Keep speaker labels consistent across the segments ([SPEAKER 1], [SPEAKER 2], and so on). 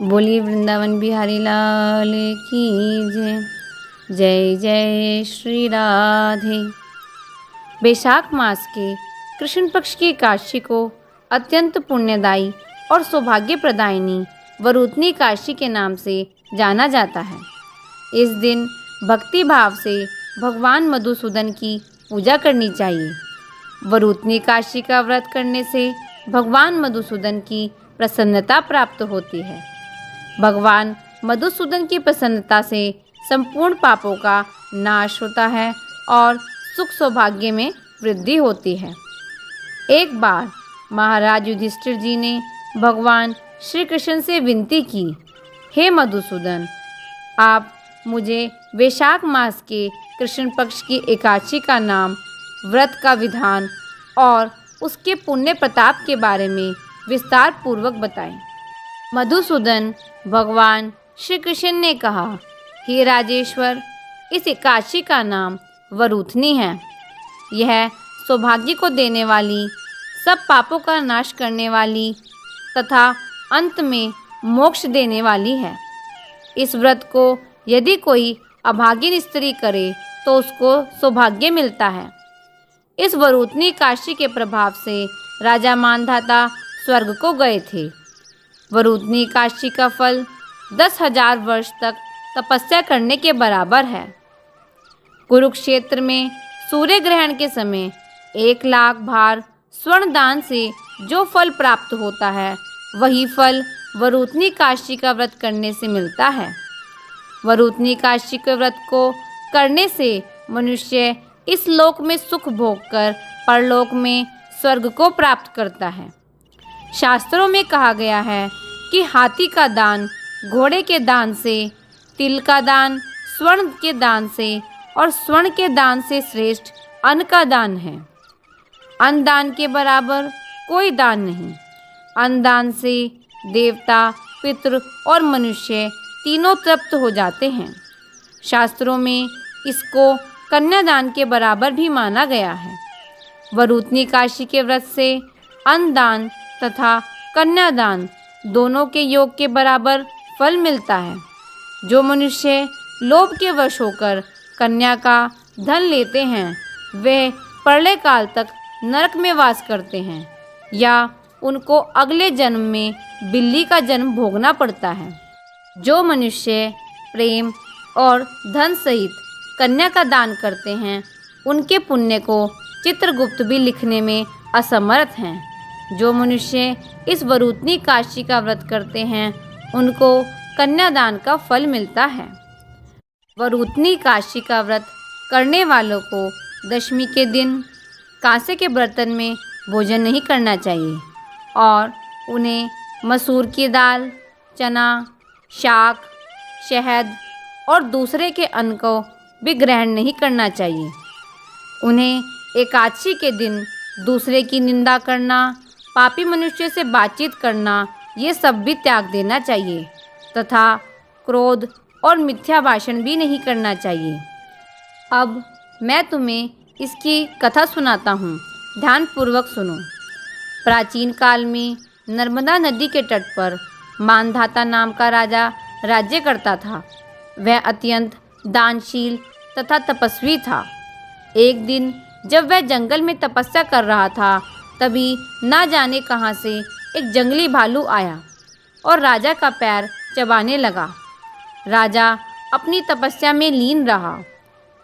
[SPEAKER 1] बोली वृंदावन बिहारी लाल की जय। जय जय श्री राधे। वैशाख मास के कृष्ण पक्ष की एकादशी को अत्यंत पुण्यदायी और सौभाग्य प्रदायिनी वरूथनी एकादशी के नाम से जाना जाता है। इस दिन भक्ति भाव से भगवान मधुसूदन की पूजा करनी चाहिए। वरूथनी एकादशी का व्रत करने से भगवान मधुसूदन की प्रसन्नता प्राप्त होती है। भगवान मधुसूदन की प्रसन्नता से संपूर्ण पापों का नाश होता है और सुख सौभाग्य में वृद्धि होती है। एक बार महाराज युधिष्ठिर जी ने भगवान श्री कृष्ण से विनती की, हे मधुसूदन, आप मुझे वैशाख मास के कृष्ण पक्ष की एकादशी का नाम, व्रत का विधान और उसके पुण्य प्रताप के बारे में विस्तार पूर्वक बताएं। मधुसूदन भगवान श्री कृष्ण ने कहा, हे राजेश्वर, इस एकादशी का नाम वरूथनी है। यह सौभाग्य को देने वाली, सब पापों का नाश करने वाली तथा अंत में मोक्ष देने वाली है। इस व्रत को यदि कोई अभागिन स्त्री करे तो उसको सौभाग्य मिलता है। इस वरूथनी एकादशी के प्रभाव से राजा मानधाता स्वर्ग को गए थे। वरूथनी एकादशी का फल 10,000 वर्ष तक तपस्या करने के बराबर है। कुरुक्षेत्र में सूर्य ग्रहण के समय 1,00,000 भार स्वर्ण दान से जो फल प्राप्त होता है, वही फल वरूथनी एकादशी का व्रत करने से मिलता है। वरूथनी एकादशी के व्रत को करने से मनुष्य इस लोक में सुख भोगकर परलोक में स्वर्ग को प्राप्त करता है। शास्त्रों में कहा गया है कि हाथी का दान घोड़े के दान से, तिल का दान स्वर्ण के दान से और स्वर्ण के दान से श्रेष्ठ अन्न का दान है। अन्न दान के बराबर कोई दान नहीं। अन्न दान से देवता, पितृ और मनुष्य तीनों तृप्त हो जाते हैं। शास्त्रों में इसको कन्यादान के बराबर भी माना गया है। वरूथनी एकादशी के व्रत से अन्न दान तथा कन्यादान दोनों के योग के बराबर फल मिलता है। जो मनुष्य लोभ के वश होकर कन्या का धन लेते हैं, वे प्रलय काल तक नरक में वास करते हैं या उनको अगले जन्म में बिल्ली का जन्म भोगना पड़ता है। जो मनुष्य प्रेम और धन सहित कन्या का दान करते हैं, उनके पुण्य को चित्रगुप्त भी लिखने में असमर्थ हैं। जो मनुष्य इस वरूथनी एकादशी का व्रत करते हैं, उनको कन्यादान का फल मिलता है। वरूथनी एकादशी का व्रत करने वालों को दशमी के दिन कांसे के बर्तन में भोजन नहीं करना चाहिए और उन्हें मसूर की दाल, चना, शाक, शहद और दूसरे के अन्न को भी ग्रहण नहीं करना चाहिए। उन्हें एकादशी के दिन दूसरे की निंदा करना, पापी मनुष्य से बातचीत करना, ये सब भी त्याग देना चाहिए तथा क्रोध और मिथ्या भाषण भी नहीं करना चाहिए। अब मैं तुम्हें इसकी कथा सुनाता हूँ, ध्यानपूर्वक सुनो। प्राचीन काल में नर्मदा नदी के तट पर मानधाता नाम का राजा राज्य करता था। वह अत्यंत दानशील तथा तपस्वी था। एक दिन जब वह जंगल में तपस्या कर रहा था, तभी ना जाने कहाँ से एक जंगली भालू आया और राजा का पैर चबाने लगा। राजा अपनी तपस्या में लीन रहा।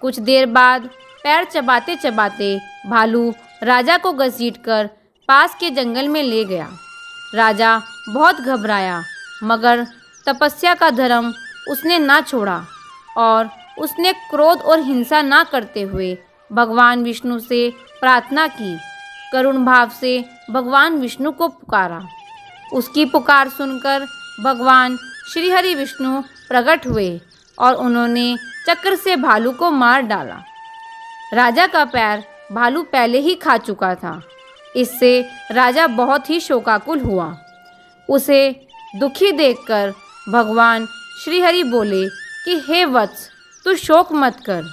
[SPEAKER 1] कुछ देर बाद पैर चबाते चबाते भालू राजा को घसीटकर पास के जंगल में ले गया। राजा बहुत घबराया, मगर तपस्या का धर्म उसने ना छोड़ा और उसने क्रोध और हिंसा ना करते हुए भगवान विष्णु से प्रार्थना की। करुण भाव से भगवान विष्णु को पुकारा। उसकी पुकार सुनकर भगवान श्री हरि विष्णु प्रकट हुए और उन्होंने चक्र से भालू को मार डाला। राजा का पैर भालू पहले ही खा चुका था। इससे राजा बहुत ही शोकाकुल हुआ। उसे दुखी देखकर भगवान श्री हरि बोले कि हे वत्स, तू शोक मत कर।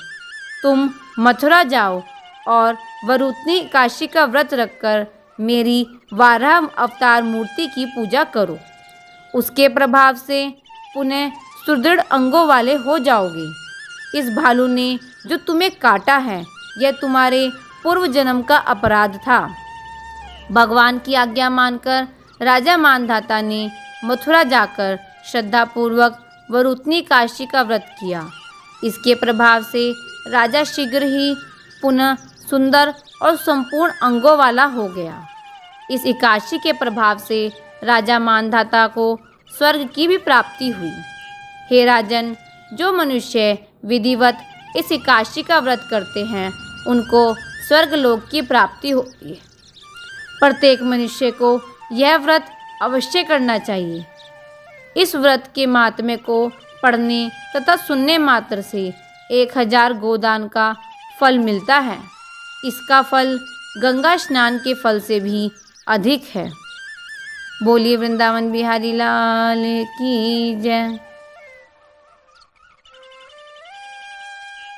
[SPEAKER 1] तुम मथुरा जाओ और वरूथनी एकादशी का व्रत रखकर मेरी वाराह अवतार मूर्ति की पूजा करो। उसके प्रभाव से पुनः सुदृढ़ अंगों वाले हो जाओगे। इस भालू ने जो तुम्हें काटा है, यह तुम्हारे पूर्व जन्म का अपराध था। भगवान की आज्ञा मानकर राजा मानधाता ने मथुरा जाकर श्रद्धापूर्वक वरुतनी काशी का व्रत किया। इसके प्रभाव से राजा शीघ्र ही पुनः सुंदर और संपूर्ण अंगों वाला हो गया। इस एकादशी के प्रभाव से राजा मानधाता को स्वर्ग की भी प्राप्ति हुई। हे राजन, जो मनुष्य विधिवत इस एकादशी का व्रत करते हैं, उनको स्वर्गलोक की प्राप्ति होती है। प्रत्येक मनुष्य को यह व्रत अवश्य करना चाहिए। इस व्रत के महात्म्य को पढ़ने तथा सुनने मात्र से 1000 गोदान का फल मिलता है। इसका फल गंगा स्नान के फल से भी अधिक है। बोलिए वृंदावन बिहारी लाल की जय।